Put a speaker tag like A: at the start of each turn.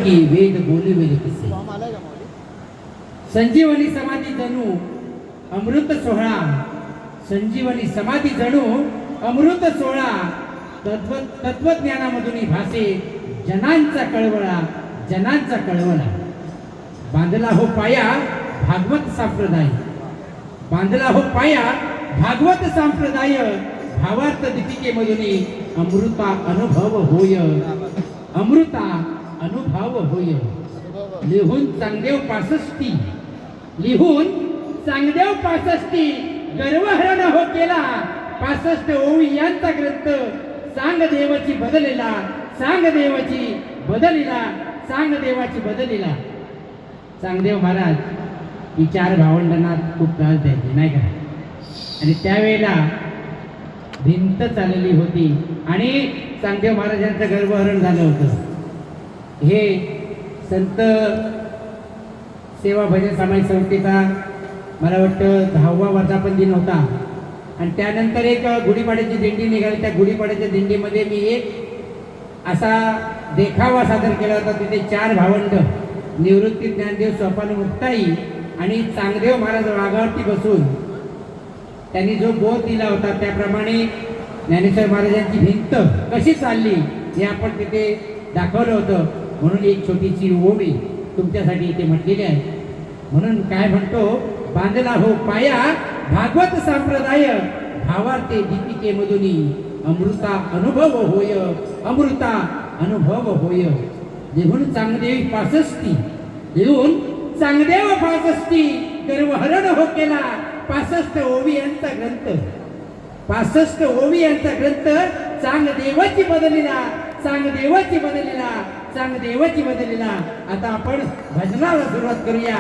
A: की वेद बोलवेल कसे संजीवनी समाधी जणू अमृत सोहळा संजीवनी समाधी जणू अमृत सोहळा तत्वज्ञानामधून भासे जनांचा कळवळा जनांचा कळवळा बांधला हो पाया भागवत संप्रदाय बांधला हो पाया भागवत संप्रदाय भावार्थ दीपिकेमधून अमृता अनुभव होय अमृता अनुभव होय लिहून चांगदेव 65 लिहून चांगदेव 65 गर्वहरण हो केला 65 ओवी यांचा ग्रंथ सांग देवाची बदलेला सांग देवाची बदलिला सांग देवाची बदलिला चांगदेव महाराज ही 4 भावंडांना खूप त्रास द्यायचे नाही का आणि त्यावेळेला भिंत चालली होती आणि चांगदेव महाराजांचं गर्भहरण झालं होतं हे संत सेवा भजन सामाजिक संस्थेचा मला वाटतं 10वा वर्धापन दिन होता आणि त्यानंतर एक गुढीपाड्याची दिंडी निघाली त्या गुढीपाड्याच्या दिंडीमध्ये मी एक असा देखावा सादर केला होता तिथे 4 भावंड निवृत्ती ज्ञानदेव सोपान मुक्ताई आणि चांगदेव महाराज वाघावरती बसून त्यांनी जो बोध दिला होता त्याप्रमाणे ज्ञानेश्वर महाराजांची भिंत कशी चालली हे आपण तिथे दाखवलं होतं म्हणून एक छोटीशी ओवी तुमच्यासाठी इथे म्हटलेली आहे म्हणून काय म्हणतो बांधला हो पाया भागवत संप्रदाय भावार्थे दीपिकेमधून अमृता अनुभव होय अमृता अनुभव होय लिहून चांगदेव 65 लिहून चांगदेव 65 गर्वहरण हो केला 65 ओवी यांचा ग्रंथ 65 ओवी यांचा ग्रंथ चांग देवाची बदलिला चांग देवाची बदलिला चांग देवाची बदलिला आता आपण भजनाला सुरुवात करूया।